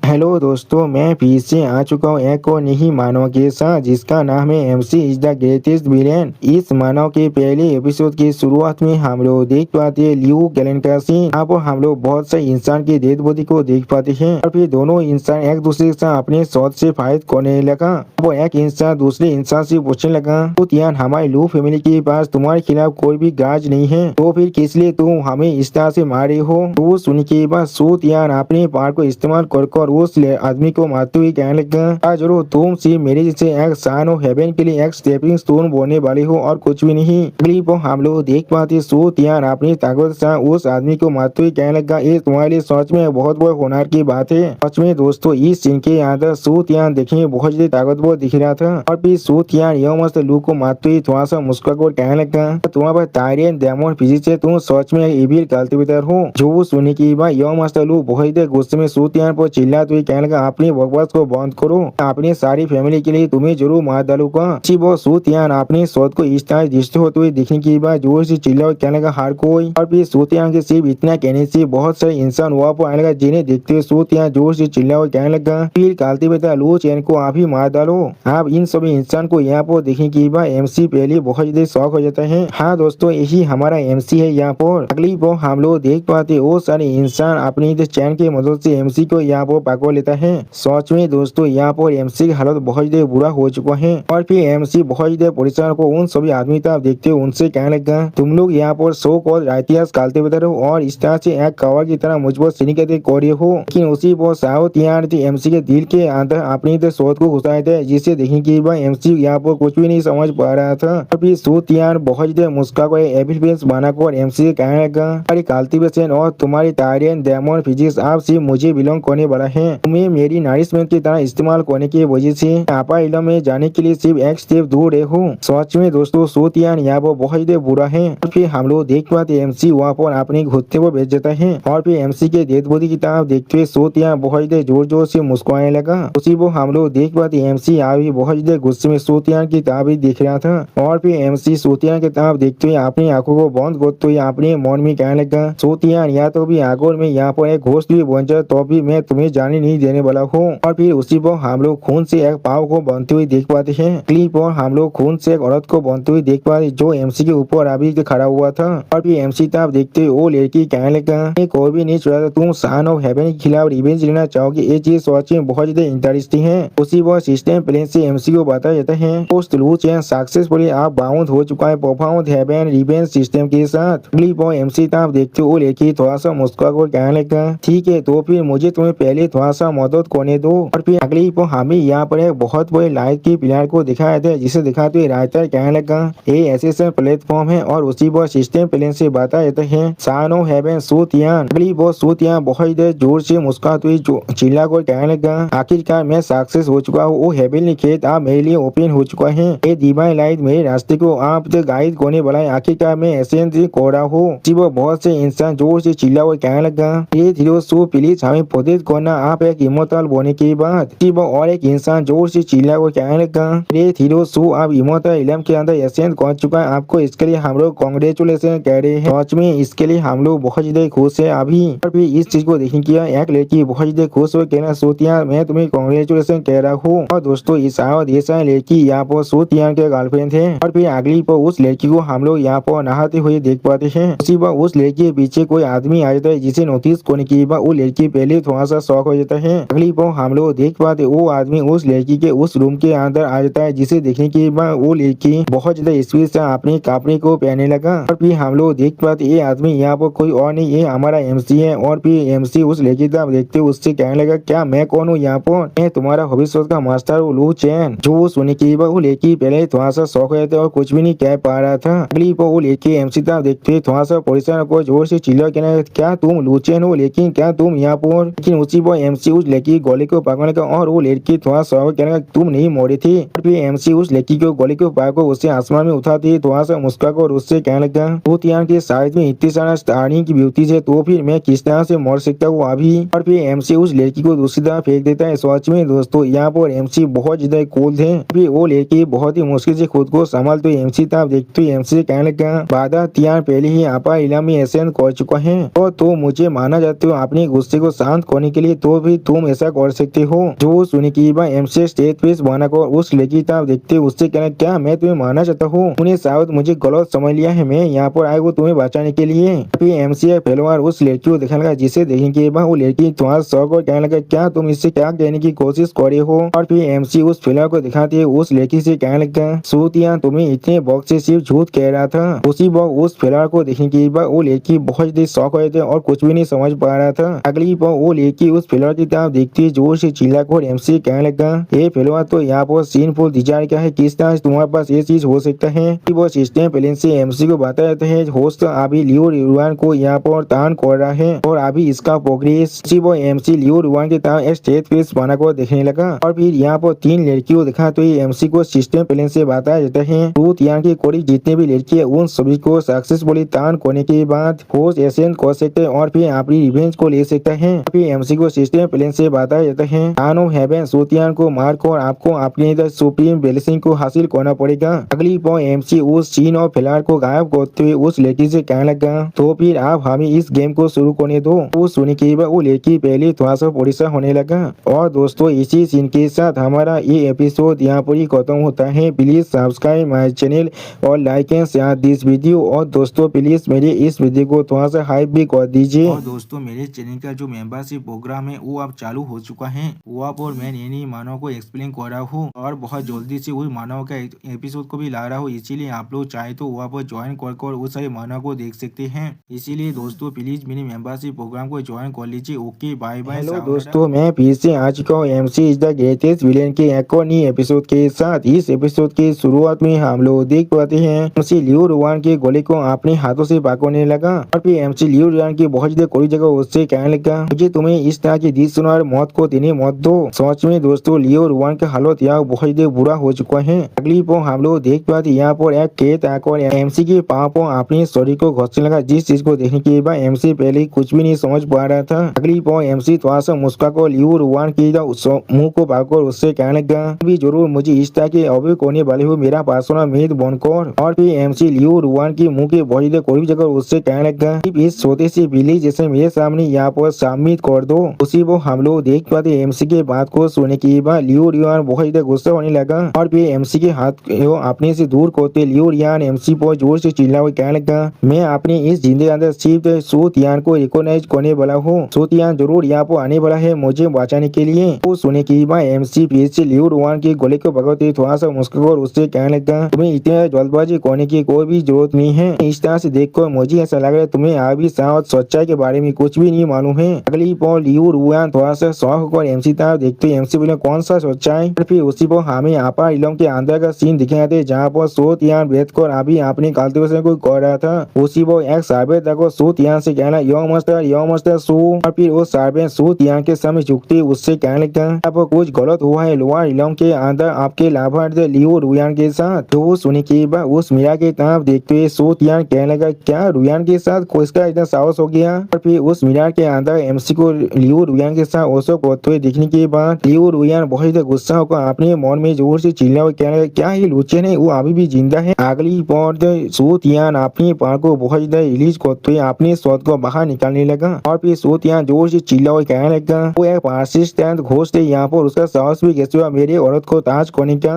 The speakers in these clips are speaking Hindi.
हेलो दोस्तों, मैं फिर से आ चुका हूँ एक और नई मानव के साथ जिसका नाम है MC is the greatest villain. इस मानव के पहले एपिसोड की शुरुआत में हम लोग देख पाते हैं लियू गैलन का सीन। यहाँ पर हम लोग बहुत से इंसान की डेड बॉडी को देख पाते हैं और फिर दोनों इंसान एक दूसरे के साथ अपने शॉट से फाइट करने लगा। वो एक इंसान दूसरे इंसान से पूछने लगा, तो यार हमारे लू फैमिली के पास तुम्हारे खिलाफ कोई भी गाज नहीं है, तो फिर किस लिए तुम हमें इस तरह से मारे हो। तो सुनने के बाद सूत यार अपने पार को इस्तेमाल कर उस आदमी को मारते हुए कहने लगा, जरूर तुम सिर्फ मेरे जैसे एक सन ऑफ हेवन के लिए एक स्टेपिंग स्टोन बनने वाले हो और कुछ भी नहीं। अगली वो हम लोग देख पाते सूत यार अपनी ताकत से उस आदमी को मारते हुए कहने लगा, ये तुम्हारे लिए सच में बहुत बड़े होनर की बात है। सच में दोस्तों, इस सीन के अंदर सूत यार देखने में बहुत ज्यादा ताकतवर दिख रहा था और फिर सूत यार यह मस्त लू को मारते हुए थोड़ा सा मुस्कुराकर कहने लगा, तुम्हारे पास टायरेंट डेमन फिजिक्स है, तुम सच में इविल कल्टिवेटर हो। जो सुनने की बात यह मस्त लू बहुत गुस्से में सूत यार पर चिल्लाते हुए कहने लगा, अपनी बकवास को बंद करो, अपनी सारी फैमिली के लिए तुम्हें जरूर मार डालूंगा। वो सूत यार अपने शॉट को इस तरह डिस्ट्रॉय होते हुए दिखने की बाद जोर से चिल्ला हुए कहने लगा, हर कोई। और फिर सूत यार के सिर्फ इतना कहने से बहुत सारे इंसान वहाँ पर आने लगा, जिन्हें देखते हुए सूत यार जोर से चिल्ला हुए कहने लगा, फिर कल्टिवेटर लू चैन को आप ही मार डालो। आप इन सभी इंसान को यहाँ पर देखने की बाद एमसी पहले बहुत ज्यादा शौक हो जाता है। हाँ दोस्तों, यही हमारा एमसी है। यहाँ पर अगली वो हम लोग देख पाते वो सारे इंसान अपनी चैन की मदद से एमसी को यहाँ पर पकड़ लेता है। सच में दोस्तों, यहाँ पर एमसी की हालत बहुत ज्यादा बुरा हो चुका है और फिर एमसी बहुत ज्यादा परेशान को उन सभी आदमी तक देखते हुए उनसे कहने लगा, तुम लोग यहाँ पर सो कॉल राइटियर्स कल्टिवेटर हो और इस तरह से एक कवर की तरह मुझ पर सिनिकते कर रहे हो। लेकिन उसी वो साउथ यार एमसी के दिल के अंदर अपनी सोच को घुसाए थे, जिसे देखने की बाद एमसी यहाँ पर कुछ भी नहीं समझ पा रहा था। और फिर सूत यार बहुत ज्यादा मुस्कुरा एविल फेस बनाकर एमसी से कहने लगा, अरे कल्टिवेशन और तुम्हारी टायरेंट डेमन फिजिक्स आप सिर्फ मुझे बिलोंग करने वाला है। तुम्हें मेरी नरिशमेंट की तरह इस्तेमाल करने की वजह से आपा इलम में जाने के लिए सिर्फ एक स्टेप दूर रहे हो। सच में दोस्तों, सूत यार यहाँ पर बहुत ज्यादा बुरा है। और फिर हम लोग देख पाते एमसी वहाँ पर अपने घुटने को बेच जाता है और फिर एमसी के डेड बॉडी की तरफ देखते हुए सूत यार बहुत ज्यादा जोर जोर से मुस्कुराने लगा। उसी वो हम लोग देख पाते एमसी अभी बहुत ज्यादा गुस्से में सूत यार की तरफ देख रहा था और फिर एमसी सूत यार की तरफ देखते हुए अपनी आंखों को बंद करते हुए अपने मन में कहने लगा, सूत यार या तो भी आगोर में यहाँ पर एक घोस्ट भी बन जाए तो भी मैं तुम्हें जाने नहीं देने वाला हूँ। और फिर उसी पर हम लोग खून से एक पाव को बनते हुए देख पाते हैं। क्लिप पर हम लोग खून से एक औरत को बनते हुए देख पाते जो एमसी के ऊपर अभी खड़ा हुआ था। और फिर एमसी तब देखते हुए वो लड़की कहने लगा, कोई भी नहीं छोड़ा, तुम सन ऑफ हेवन के खिलाफ रिवेंज लेना चाहोगे, ये चीज सच में बहुत ज्यादा इंटरेस्टिंग है। उसी वो सिस्टम प्लेन से एमसी को बताया जाता है पोस्ट लू चैन सक्सेसफुली आप बाउंड हो चुका है परफॉर्म हेवन रिवेंज सिस्टम के साथ। क्लिप पर एमसी तब देखते हुए वो लड़की थोड़ा सा मुस्कुरा कर कहने लगा, ठीक है तो फिर मुझे तुम्हें पहले थोड़ा सा मदद करने दो। और फिर अगली पर हमें यहाँ पर एक बहुत बड़े लाइट की पिलर को दिखाया था, जिसे दिखाते हुए राइटर कहने लगा, ये एसेसन प्लेटफॉर्म है और उसी पर सिस्टम प्लेन से बताया जाता है सन ऑफ हेवन सूत यान। अगली वो सूत यान बहुत देर जोर से मुस्कुराते हुए चिल्ला कर कहने लगा, आखिरकार मैं सक्सेस हो चुका हूँ, वो हेवनली खेत आप मेरे लिए ओपन हो चुका है। ये डिवाइन लाइट मेरे रास्ते को आप गाइड करने वाला है, आखिरकार मैं एसेंस कर रहा हूँ। वो बहुत से इंसान जोर से चिल्ला कर कहने लगा, ये धीरे सो प्लीज हमें प्रोटेक्ट करना, आप एक इमोर्टल होने के बाद। और एक इंसान जोर से चिल्ला कर कहने लगा, ये धीरे सो आप इमोर्टल इलम के अंदर एसेंस कर चुका है, आपको इसके लिए हम लोग कांग्रेचुलेशन कह रहे हैं। सच में इसके लिए हम लोग बहुत ज्यादा खुश है अभी। और फिर इस चीज को देखने किया एक लड़की बहुत ज्यादा खुश हो कहना, सूतिया मैं तुम्हें कांग्रेचुलेशन कह रहा हूँ। और दोस्तों इस लड़की यहाँ पर सूतिया के गर्लफ्रेंड थे। और फिर अगली पर उस लड़की को हम लोग यहाँ पर नहाते हुए देख पाते हैं। उसी पर उस लड़की के पीछे कोई आदमी आ जाता है, जिसे नोटिस करने के बाद वो लड़की पहले थोड़ा सा शॉक हो जाता है। अगली पर हम लोग देख पाते वो आदमी उस लड़की के उस रूम के अंदर आ जाता है, जिसे देखने के बाद वो लड़की बहुत ज्यादा स्पीड से अपने कपड़े को पहनने लगा। और फिर हम लोग देख पाते ये आदमी यहाँ पर कोई और नहीं, ये हमारा एमसी है। और फिर एमसी उस लड़की का देखते उससे कहने लगा, क्या मैं कौन हूँ यहाँ पर, मैं तुम्हारा भविष्य का मास्टर हूँ लू चैन। जो सुनने के बाद वो लड़की पहले थोड़ा सा शौक हो जाता है और कुछ भी नहीं कह पा रहा था। अगली पर वो लड़की एमसी का देखते थोड़ा सा परेशान को जोर से चिल्ला कहना, क्या तुम लू चैन हो, लेकिन क्या तुम यहाँ पर। लेकिन उसी पर एमसी उस लड़की गोली को पकड़ने का और वो लड़की थोड़ा शौक कहने लगा, तुम नहीं मोड़ी थी। और फिर एमसी उस लड़की को गोली को पकड़ उससे आसमान में उठाती थोड़ा सा मुस्कुरा कर उससे कहने लगा, तो यार के साइड में इतनी सारा स्टार्निंग की ब्यूटी है, तो फिर मैं किस तरह से मर सकता हूँ अभी। और फिर एमसी उस लड़की को दूसरी तरफ फेंक देता है। सच में दोस्तों यहाँ पर एमसी बहुत ज्यादा कूल थे। फिर वो लड़की बहुत ही मुश्किल से खुद को संभाल तो एमसी तरफ देखते हुए एमसी से कहने लगा, बाधा त्यार पहले ही आपा इलाम में एसेंस कर चुका है और तो मुझे माना जाते हो अपने गुस्से को शांत करने के लिए, तो तो भी तुम ऐसा कर सकते हो। जो सुनी की बात एमसी स्टेज पे बनाकर उस लड़की तरफ देखते उससे कहना क्या मैं तुम्हें मारना चाहता हूँ, उन्हें शायद मुझे गलत समझ लिया है, मैं यहाँ पर आया हूँ तुम्हें बचाने के लिए। फिर एमसी पहली बार उस लड़की को देखने लगा, जिसे देखने के बाद वो लड़की तुम्हारा शौक और कहने लगा क्या तुम इससे क्या कहने की कोशिश कर रहे हो। और फिर एमसी उस फिल्म को दिखाते उस लड़की से कहने लगा सूतिया तुम्हें इतने वक्त से सिर्फ झूठ कह रहा था। उसी वक्त उस फिल्म को देखने के बाद वो लड़की बहुत ही शौक हुए थे और कुछ भी नहीं समझ पा रहा था। अगली बार वो लड़की उस फिल्म की तरफ देखती जोर से चिल्लाकर एमसी कहने लगा ये फिल्म तो यहाँ पर सीन फुल डिजाइन का है, किस तरह तुम्हारे पास ये चीज हो सकता है। वो सिस्टम प्लेन से एमसी को बता जाता है होस्ट अभी लियो रुआन को यहाँ पर तान कर रहा है और अभी इसका प्रोग्रेस। वो एमसी लियो रुआन के तरफ स्टेज पेस बना कर देखने लगा और फिर यहाँ पर 3 लड़कियों देखा तो एमसी को सिस्टम प्लेन से बताया जाता है रूथ यहाँ के कोई जितने भी लड़की है उन सभी को सक्सेसफुली तान करने के बाद होस्ट एसेंट कर सकते हैं और फिर अपनी रिवेंज को ले सकता है। फिर एमसी को सिस्टम प्लेन से बताया जाता है तान ऑफ हेवन सूतियान को मारकर आपको अपने सुप्रीम ब्लेसिंग को हासिल करना पड़ेगा। अगली बार एमसी उस सीन और फिलहाल को गायब करते हुए उस लड़की से कहने लगा तो फिर आप हमें इस गेम को शुरू करने दो। वो सुनने के बाद वो लड़की पहले थोड़ा सा परेशान होने लगा। और दोस्तों इसी सीन के साथ हमारा ये एपिसोड यहाँ पर ही खत्म होता है। प्लीज सब्सक्राइब माई चैनल और like and share this video. और दोस्तों प्लीज मेरे इस वीडियो को थोड़ा सा हाइप भी कर दीजिए। और दोस्तों मेरे चैनल का जो मेंबरशिप प्रोग्राम है वो अब चालू हो चुका है। वो आप और मैं नई मानव को एक्सप्लेन कर रहा हूँ और बहुत जल्दी से उस मानव का एपिसोड को भी ला रहा हूँ, इसीलिए आप लोग चाहे तो वहाँ पर ज्वाइन कर उस सारे मानव को देख सकते हैं। इसीलिए दोस्तों प्लीज मेरे मेंबरशिप प्रोग्राम को ज्वाइन कर लीजिए। Okay bye bye. हेलो दोस्तों मैं फिर से आ चुका हूँ MC is the greatest villain के एक और नई एपिसोड के साथ। इस एपिसोड के शुरुआत में हम लोग देख पाते हैं एमसी लियो रुआन के गोली को अपने हाथों से पकड़ने लगा और फिर एमसी लियो रुआन की बहुत ज्यादा कोई जगह उससे कहने लगा मुझे तुम्हें इस तरह की जिस सुनार मौत को देने मत दो। सच में दोस्तों लियो रुआन का हालत यहाँ बहुत ज्यादा बुरा हो चुका है। अगली पर हम लोग देख पाते यहाँ पर एक खेत आकर एमसी के पाँव पर अपने शरीर को घसने लगा, जिस चीज को देखने के बाद एमसी पहले कुछ भी नहीं समझ पा रहा था। अगली पर एमसी थोड़ा सा मुस्कुराकर लियो रुआन की मुंह को पकड़ उससे कहने लगा भी जरूर मुझे इस तरह के अभियोग होने वाले हो मेरा पर्सनल मेड बनकर। और फिर एमसी लियो रुआन की मुंह के बहुत ज्यादा कोई भी जगह उससे कहने लगा इस छोटे से बिल्ली जैसे मेरे सामने यहाँ पर सबमिट कर दो। उसी वो हम लोग देख पाते एमसी के बात को सुनने के बाद लियो रुआन बहुत ज्यादा गुस्सा होने लगा और फिर एमसी के हाथ को अपने से दूर करते लियो रुआन एमसी पर जोर से चिल्ला हुआ कहने लगा मैं अपने इस जिंदगी के अंदर सिर्फ सूतियान को रिकॉग्नाइज करने वाला हूँ। सूतियान जरूर यहाँ पर आने वाला है मुझे बचाने के लिए। वो सुनने के बाद एमसी फिर से लियो रुआन के गले को पकड़ते थोड़ा सा मुस्कुराकर उससे कहने लगा तुम्हें इतने जल्दबाजी करने की कोई भी जरूरत नहीं है। इस तरह से देखकर मुझे ऐसा लग रहा है तुम्हें अभी शायद सच्चाई के बारे में कुछ भी नहीं मालूम है। अगली पर लियो रुआन थोड़ा सा शौक होकर एमसी तरफ देखते एमसी बोले कौन सा सच्चाई। फिर उसी पर हमें आपा इलम के अंदर का सीन दिखाए थे जहाँ पर सूतियान बैठकर अभी अपनी कल्टीवेशन को कर रहा था। उसी पर एक सर्वे तक सूतियान से कहना यो मास्टर सू। और फिर वो सर्वे सूतियान के सामने झुकते उससे कहने लगा अब कुछ गलत हुआ है लोअर इलम के अंदर आपके लाभार्थी लियो रुआन के साथ। तो सुनी के बाद उस मीरा के तरफ देखते हुए सूतियान कहने लगा क्या रुआन के साथ किसका इतना साहस हो गया। और फिर उस मीरा के अंदर एमसी को लियो रुआन के साथ ओसो करते हुए देखने के बाद लियो रुआन बहुत गुस्सा होकर अपने मन में जोर से चिल्ला हुआ कहने लगा क्या ये लुचन है वो अभी भी जिंदा है। अगली बार सूतियान अपने पैर को बहुत ज्यादा रिलीज करते हुए अपने शॉट को बाहर निकालने लगा और फिर सूतियान जोर से चिल्ला हुआ कहने लगा वो एक पार्सिस्टेंट घोस्ट है यहाँ पर उसका साहस भी कैसे हुआ मेरे औरत को ताज करने का।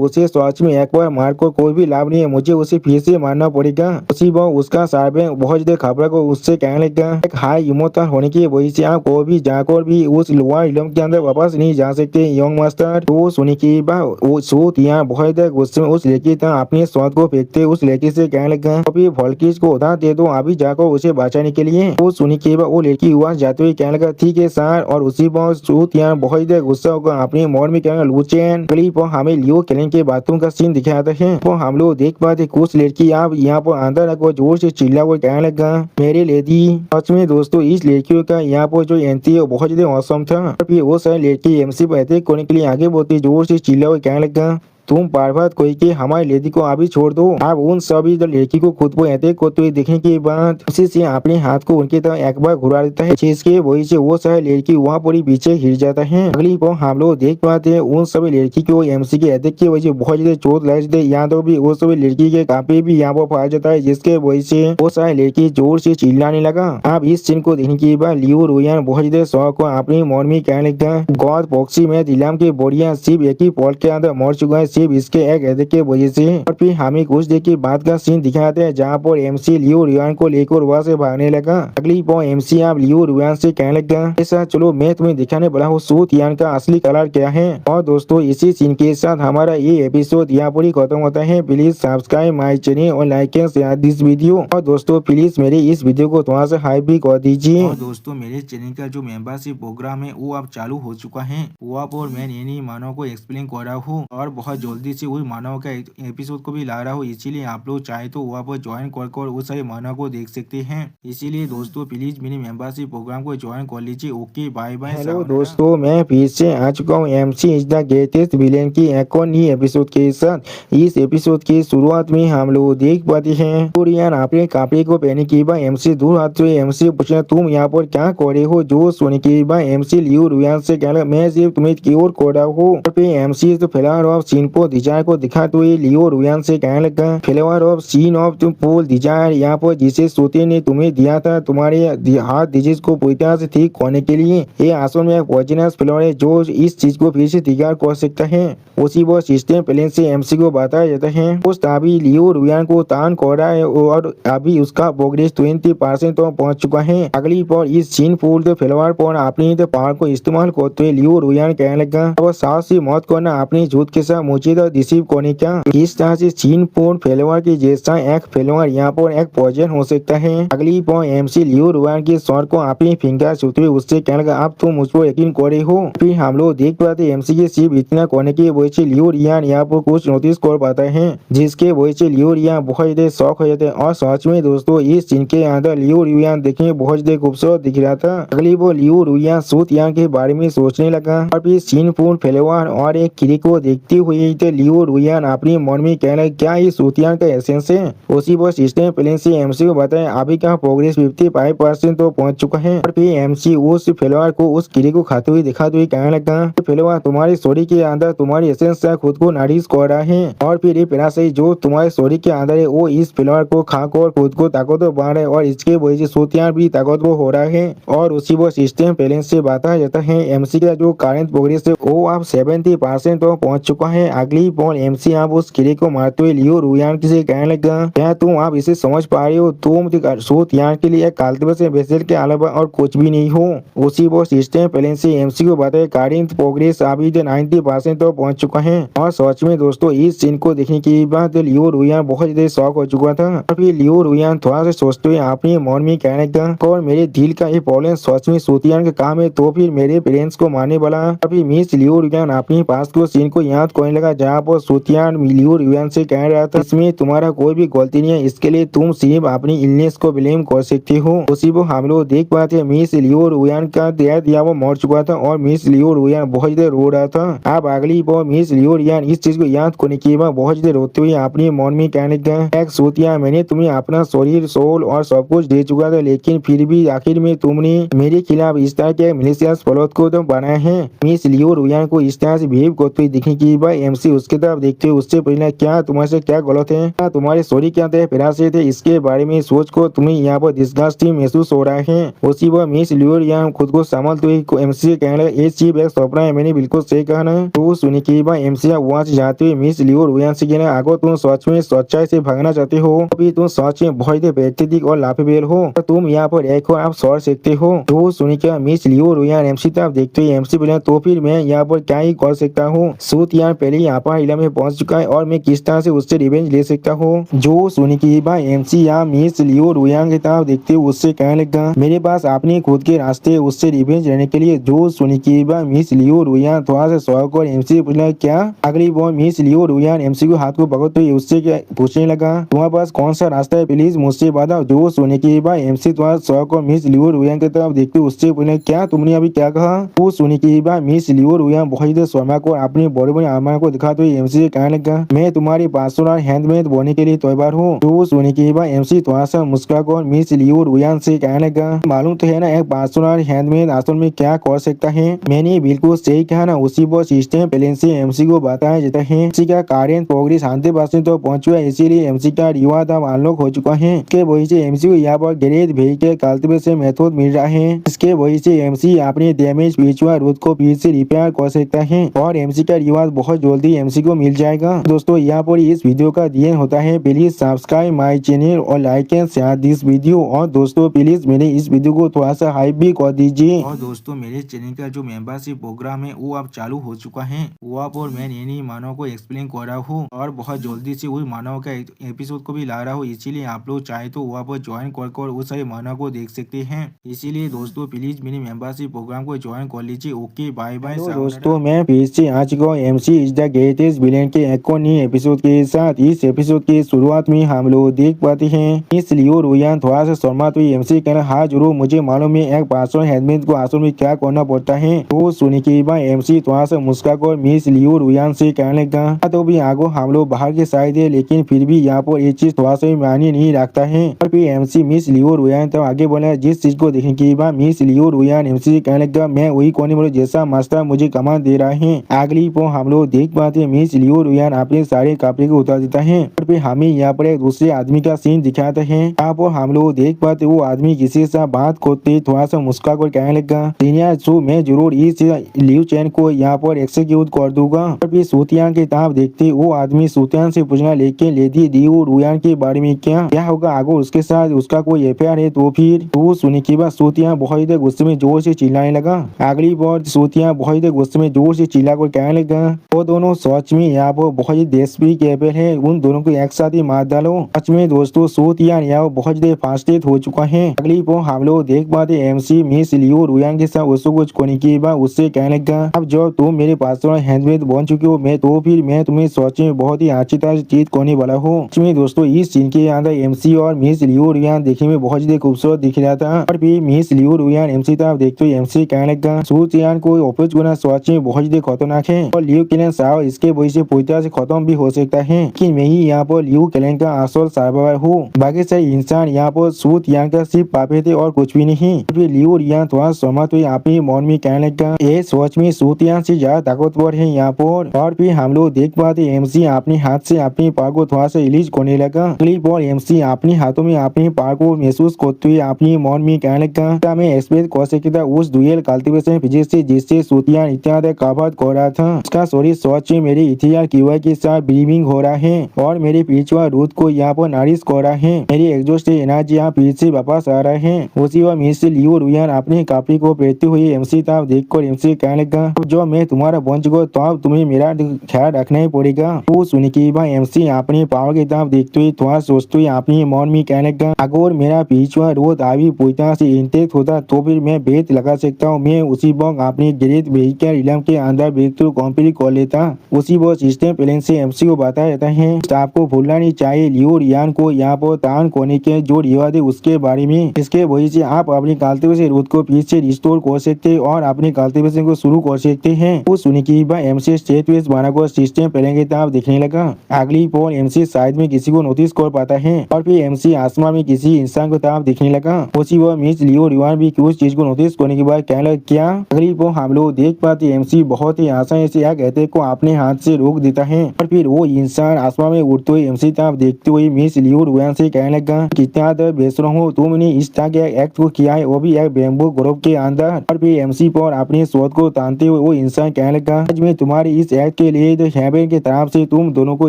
उसे सच में एक बार मार को कोई भी लाभ नहीं है मुझे उसे फिर से मारना पड़ेगा। उसी बार उसका सर्वे बहुत ज्यादा खबर को उससे कहने लगा एक हाई इमोशनल होने की वजह से आप कोई भी जाकर भी उस लोअर इलम के अंदर वापस नहीं जा सकते यंग मास्टर। तो सुनी की बात वो सूतियान बहुत ज्यादा गुस्से में उस लड़की तक अपने शॉट को फेंकते उस लड़की से कहने लगा अभी वोल्किस को उधार दे दो अभी जाकर उसे बचाने के लिए। वो सुनी के बाद वो लड़की हुआ जाते हुए कहने लगा ठीक है सर। और उसी पर सूतियान बहुत ज्यादा गुस्सा होकर अपने मोड़ में कहने लूचेन। क्लिप पर हमें लियो केलन के बातों का सीन दिखाता है। तो हम लोग देख पाते कुछ लड़की आप यहाँ पर अंदर रखो जोर से चिल्ला वो कहने लगा मेरे लेडी। सच में दोस्तों इस लड़कियों का यहाँ पर जो एंट्री है बहुत ज्यादा औसम था। फिर वो सारी लड़की एमसी पर अटैक करने के लिए आगे बढ़ती जोर से चिल्ला वो कहने लगा तुम बार बार कोई के हमारी लड़की को अभी छोड़ दो। अब उन सभी लड़की को खुद को ऐसे करते हुए देखने के बाद उसी से अपने हाथ को उनकी तरफ एक बार घुरा देता है, जिसके वजह से वो सारी लड़की वहाँ पूरी पीछे गिर जाता है। अगली बार हम लोग देख पाते हैं उन सभी लड़की को एमसी के अटैक की वजह से बहुत ज्यादा चोट लग जाती है। यहाँ तो भी वो सभी लड़की के काफी भी यहाँ पर फंस जाता है, जिसके वजह से वो सारी लड़की जोर से चिल्लाने लगा। अब इस सीन को देखने के बाद लियो रुयान बहुत ज्यादा शौक को अपनी मन में कहने लगा, गॉड बॉक्सी में दिलाम के बोरिया सिर्फ एक ही पॉल के अंदर मर चुका है, सिर्फ इसके एक अटैक की वजह से। और फिर हमें कुछ देर के बाद का सीन दिखाते हैं जहाँ पर एमसी लियो रुयान को लेकर वहाँ से भागने लगा। अगली बार एमसी अब लियो रुयान से कहने लगा, ऐसा चलो मैं तुम्हें दिखाने वाला हूँ सू तियान का असली कलर क्या है। और दोस्तों इसी सीन के साथ हमारा ये एपिसोड यहाँ पर ही खत्म होता है। प्लीज सब्सक्राइब माई चैनल और like and share this video. और दोस्तों प्लीज मेरे इस वीडियो को थोड़ा सा हाइप भी कर दीजिए। और दोस्तों मेरे चैनल का जो मेंबरशिप प्रोग्राम है वो अब चालू हो चुका है। वहाँ पर मैं नई मानव को एक्सप्लेन कर रहा हूँ और बहुत जल्दी से वही मानव का एपिसोड को भी ला रहा हूँ, इसीलिए आप लोग चाहे तो वहाँ पर ज्वाइन कर उस सारे मानव को देख सकते हैं। इसीलिए दोस्तों प्लीज मेरे मेंबरशिप प्रोग्राम को ज्वाइन कर लीजिए। Okay bye bye. हेलो दोस्तों, मैं फिर से आ चुका हूँ MC is the greatest villain की एक और नई एपिसोड के साथ। इस एपिसोड की शुरुआत में हम लोग देख पाते हैं कोरियन अपने कपड़े को पहने के बाद एमसी दूर हाथ से एमसी पूछना तुम यहाँ पर क्या कर रहे हो। जो सुनने के बाद एमसी लियो रुयान से कहना मैं सिर्फ तुम्हें क्योर कर रहा हूँ। फिर एमसी तो फ्लावर ऑफ सीन पर डिजायर को दिखाते हुए लियो रुयान से कहने लगा, फ्लावर ऑफ सीन ऑफ तुम पोल डिजायर यहाँ पर जिसे सोते ने तुम्हें दिया था तुम्हारे हार्ट डिजीज को पूरी तरह से ठीक होने के लिए। ये असल में एक पॉइजनस फ्लावर है जो इस चीज को फिर से तैयार कर सकता है। उसी वो सिस्टम प्लान से एमसी को बताया जाता है। उस अभी लियो रुयान को तान कर रहा है और अभी उसका प्रोग्रेस 20% तो पहुंच चुका है। अगली पर इस सीन फूल तो फ्लावर पर अपनी पावर को इस्तेमाल करते हुए लियो रुयान कहने लगा, अब साहस से मौत करना अपनी झूठ के साथ मुझे तो रिसीव करने का। इस तरह से सीन पूर्ण फ्लावर के जैसा एक फ्लावर यहाँ पर एक पॉइजन हो सकता है। अगली पर एमसी लियो रुयान के स्वर को अपनी फिंगर छूते हुए उससे कहने लगा, अब तुम मुझ पर यकीन कर रहे हो। फिर हम लोग देख पाते एमसी के सिर्फ इतना करने की वजह से लियो रुयान यहाँ पर कुछ नोटिस कर पाता है, जिसके वजह से लियो रुयान बहुत ज्यादा शौक हो जाते हैं। और सच में दोस्तों इस सीन के अंदर लियो रुयान देखने में बहुत ज्यादा खूबसूरत दिख रहा था। अगली वो लियो रुयान सूतियान के बारे में सोचने लगा और फिर सीन पूर्ण फ्लेवर और एक किरी को देखते हुए तो लियो रुयान अपनी मन में कहना क्या ये सूतियान का एसेंस है। उसी वो सिस्टम प्लान से एमसी को बताया अभी का प्रोग्रेस 55% तो पहुंच चुका है। और फिर एमसी उस फ्लेवर को उस किरी को खाते हुए दिखाते हुए कहने लगा, फ्लेवर तुम्हारी स्टोरी के अंदर तुम्हारी एसेंस खुद को नरिश कर रहा है और फिर ये पैरासाइट जो तुम्हारे स्टोरी के अंदर है वो इस फ्लेवर को खाकर खुद को ताकतवर बना रहा है और इसके वजह से सूतियान भी ताकतवर हो रहा है। और उसी वो सिस्टम प्लान से बताया जाता है एमसी का जो करंट प्रोग्रेस है वो अब 70% तो पहुंच चुका है। अगली बॉल एमसी आप उस किले को मारते हुए लियो रुयान से कहने लगा, क्या तुम आप इसे समझ पा रहे हो, तुम सूतियान के लिए काल्तबस वेसल के अलावा और कुछ भी नहीं हो। उसी वो सिस्टम प्लान से एमसी को बताया करंट प्रोग्रेस अभी 90% तो पहुंच चुका है। और सच में दोस्तों इस सीन को देखने के बाद लियो रुयान बहुत ज्यादा शौक हो चुका था। और फिर लियो रुयान थोड़ा सा सोचते हुए अपने मन में कहने लगा, और मेरे दिल का ये प्रॉब्लम सच में सूतियान का काम है तो फिर मेरे पेरेंट्स को मारने वाला। अभी मिस लियो रुयान अपनी पास को सीन को याद करने लगा जहाँ पर सूतियान लियो रुयान से कह रहा था इसमें तुम्हारा कोई भी गलती नहीं है, इसके लिए तुम सिर्फ अपनी इलनेस को ब्लेम कर सकते हो। उसी वो हम लोग देख पाते मिस लियो रुयान का दिया वो मर चुका था और मिस लियो रुयान बहुत ज्यादा रो रहा था। अब अगली बार मिस लियो रुयान इस चीज को याद करने के बाद बहुत ज्यादा रोते हुए अपने मन में कहने लगा, एक सूतिया मैंने तुम्हें अपना शरीर सोल और सब कुछ दे चुका था लेकिन फिर भी आखिर में तुमने मेरे खिलाफ इस तरह के मिलिशियस प्लॉट को तो बनाया है। मिस लियो रुयान को इस तरह से बिहेव करते हुए दिखने के बाद एमसी उसके तरफ देखते हुए उससे पूछना क्या तुम्हारे से क्या गलत है, क्या तुम्हारे सॉरी क्या थे पैरासाइट थे, इसके बारे में सोच को तुम्हें यहाँ पर डिस्गस्टिंग महसूस हो रहा है। उसी वह मिस लियो रुयान खुद को संभालते हुए एमसी से कहने लगा, ये चीज एक सपना है, मैंने बिल्कुल सही कहा ना। तो सुनने के बाद एमसी वहाँ से जाते हुए मिस लियो रुयान से कहना, अगर तुम सच में सच्चाई से भागना चाहते हो अभी तुम सच में बहुत व्यक्तित्व और लाफेबेल हो तो तुम यहाँ पर एक और आप सौर सकते हो। तो सुनने के बाद मिस लियो रुयान एमसी तरफ देखते हुए एमसी बोला, तो फिर मैं यहाँ पर क्या ही कर सकता हूँ, सूतियान पहले यहाँ पर इला में पहुंच चुका है और मैं किस तरह से उससे रिवेंज ले सकता हूँ। जो सुनने के बाद एमसी यहाँ मिस लियो रुयान की तरफ देखते हुए उससे कहने लगा, मेरे पास अपने खुद के रास्ते उससे रिवेंज लेने के लिए। जो सुनने के बाद मिस लियो रुयान थोड़ा सा शौक और एमसी से पूछना क्या। अगली बार मिस लियो रुयान एमसी को हाथ को पकड़ते हुए उससे क्या पूछने लगा, तुम्हारे पास कौन सा रास्ता है, प्लीज मुझसे बताओ। जो सुनने के बाद एमसी थोड़ा शौक और मिस लियो रुयान की तरफ देखते हुए उससे पूछना क्या तुमने अभी क्या कहा। वो सुनने के बाद मिस लियो रुयान बहुत शर्मा को अपनी बड़े बड़े आर्मा को दिखाते हुए एमसी से कहने लगा, मैं तुम्हारी पार्टनर हैंडमेड बनने के लिए तैयार हूँ। तो सुनने के बाद एमसी थोड़ा सा मुस्कुराकर मिस लियो रुयान से कहने लगा, मालूम तो है ना एक पार्टनर हैंडमेड असल में क्या कर सकता है। मैंने बिल्कुल सही कहा ना। उसी पर सिस्टम प्लान से एमसी को बताया जाता है। एमसी का करेंट प्रोग्रेस 100% तो पहुंच चुका है, इसीलिए एमसी का रिवार्ड अब अनलॉक हो चुका है। इसके वजह से एमसी को यहाँ पर ग्रेट व्हीकल कल्टीवेशन मेथड मिल रहा है। इसके वजह से एमसी अपने डैमेज पिछुआ रूट को फिर से रिपेयर कर सकता है और एमसी का रिवार्ड बहुत जल्दी एमसी को मिल जाएगा। दोस्तों यहाँ पर इस वीडियो का दी होता है। प्लीज सब्सक्राइब माई चैनल और like and share this video. और दोस्तों प्लीज मेरे इस वीडियो को थोड़ा सा हाइप भी कर दीजिए। और दोस्तों मेरे चैनल का जो मेंबरशिप प्रोग्राम है वो अब चालू हो चुका है। वहाँ पर मैं नई मानव को एक्सप्लेन कर रहा हूँ और बहुत जल्दी से उस मानव का एपिसोड को भी ला रहा हूँ। इसीलिए आप लोग चाहे तो वहाँ पर ज्वाइन कर उस सारे मानव को देख सकते हैं। इसीलिए दोस्तों प्लीज मेरे मेंबरशिप प्रोग्राम को ज्वाइन कर लीजिए। Okay bye bye. दोस्तों मैं फिर से आ चुका हूँ MC is the greatest villain के एक और नए एपिसोड के साथ। इस एपिसोड की शुरुआत में हम लोग देख पाते हैं इस लियो रुयान थोड़ा सा शर्मा तो एमसी कहना, हाँ जरूर मुझे मालूम है एक पर्सनल हैंडमेड को असल में क्या करना पड़ता है। तो सुनने के बाद एमसी थोड़ा सा मुस्कुराकर मिस लियो रुयान से कहने लगा, तो भी आगो हम लोग बाहर के साइड है, लेकिन फिर भी यहाँ पर ये चीज थोड़ा सा मायने नहीं रखता है। और फिर एमसी मिस लियो रुयान तो आगे बोला, जिस चीज को देखने के बाद मिस लियो रुयान एमसी से कहने लगा, मैं वही कोने बोलो जैसा मास्टर मुझे कमान दे रहा है। अगली पो हम लोग देख पाते मिस लियो रुयान अपने सारे कपड़े को उतार देता है और फिर हमें यहाँ पर एक दूसरे आदमी का सीन दिखाते हैं। यहाँ पर हम लोग देख पाते वो आदमी किसी से बात करते थोड़ा सा मुस्कुरा कर कहने लगा, सीनियर सो मैं जरूर इस लिव चैन को यहाँ पर एक्सिक्यूट कर दूंगा। और फिर सूतियान की तरफ देखते वो आदमी सूतियान से पूछना, लेकिन लेडी लियो रुयान के बारे में क्या होगा अगर उसके साथ उसका कोई अफेयर है तो फिर। तो सुनने के बाद सूतियान बहुत देर गुस्से में जोर से चिल्लाने लगा। अगली बार सूतियान बहुत देर गुस्से में जोर से चिल्ला कर कहने लगा, वो दोनों सच में यहाँ पर बहुत ही देशप्रिय कैपेबल है, उन दोनों को एक साथ ही मार डालो। सच में दोस्तों सूतियान यहाँ बहुत देर फास्टेड हो चुका है। अगली बार हम लोग देख पाते एमसी मिस लियो रुयान के साथ उसको कुछ करने के बाद उससे कहने लगा, अब जब तुम मेरे पर्सनल हैंडमेड बन चुके हो मैं तो फिर मैं तुम्हें सच में बहुत ही अच्छी तरह से चीज करने वाला हूँ। इसमें दोस्तों इस सीन के अंदर एमसी और मिस लियो रुयान देखने में बहुत ही खूबसूरत दिख रहा था। और फिर मिस लियो रुयान एमसी तरफ देखते हुए एमसी कहने लगा, सूतियान को अप्रोच करना सच में बहुत ही खतरनाक है और लियो कैलेन साहब इसके वजह से पूरी तरह से खत्म भी हो सकता है, लेकिन मैं ही यहाँ पर लियो कैलेन का असल सर्वाइवर हूँ। बाकी सारे इंसान यहाँ पर सूतियान का सिर्फ पापे थे और कुछ भी नहीं। फिर लियो रुयान थोड़ा सहमत हुए अपने मन में कहने लगा, ये सच में सूतियान से ज्यादा ताकतवर है यहाँ पर। और फिर हम लोग देख पाते एमसी अपने हाथ से अपने पार को थोड़ा सा रिलीज करने लगा। अगली बार एमसी अपने हाथों में अपने पार को महसूस करते हुए अपने मन में कहने लगा, मैं एक्सपेक्ट कर सकता उस डुएल कल्टीवेशन फिजिक्स से जिससे सूतियान इत्यादि काबत कर रहा था। उसका शरीर सच में मेरे इथियार कीवा के साथ ब्रीमिंग हो रहा है और मेरे पिछुआ रूट को यहाँ पर नारिश कर रहा है। मेरी एग्जॉस्ट से एनर्जी यहाँ फिर से वापस आ रहा है। उसी वक्त मिस लियो रुयान अपने कपड़े को पहनते हुए एमसी तरफ देखकर एमसी कहने लगा, जो मैं तुम्हारा बन चुका तो अब तुम्हें मेरा ख्याल रखना ही पड़ेगा। वो सुनने के बाद एमसी अपने पावर की तरफ देखते हुए थोड़ा सोचते हुए अपने मन में कहने लगा, अगर मेरा पिछुआ रूट अभी पूरी तरह से इंटेक्ट होता तो फिर मैं बेत लगा सकता हूँ। मैं उसी वक्त अपने ग्रेट व्हीकल इलम के अंदर ब्रेक थ्रू कंप्लीट कर लेता। उसी वो सिस्टम प्लान से एमसी को बताया जाता है। आपको भूलना नहीं चाहिए लियो रुयान को यहाँ पर तान करने के जो रिवाज है उसके बारे में। इसके वजह से आप अपनी कल्टीवेशन रूट को फिर से रिस्टोर कर सकते और अपनी कल्टीवेशन को शुरू कर सकते हैं। वो सुनने के बाद एमसी स्टेट वेस्ट बनाकर सिस्टम प्लान की तरफ दिखने लगा। अगली पल एमसी साइड में किसी को नोटिस कर पाता है और फिर एमसी आसमान में किसी इंसान को तरफ दिखने लगा। उसी वो मिस लियो रुयान भी उस चीज को नोटिस करने के बाद कहने लगा, क्या। अगली पल हम लोग देख पाते एमसी बहुत ही आसानी से एक कहते को अपने हाथ से रोक देता है और फिर वो इंसान आसमान में उड़ते हुए एमसी तरफ देखते हुए मिस लियो रुयान से कहने लगा, कितना दर बेसुरा हो तुमने इस तरह के एक्ट को किया है, वो भी एक बैम्बू ग्रुप के अंदर। और फिर एमसी पर अपने शोध को तानते हुए वो इंसान कहने लगा, आज मैं तुम्हारी इस एक्ट के लिए तो हेवन की तरफ से तुम दोनों को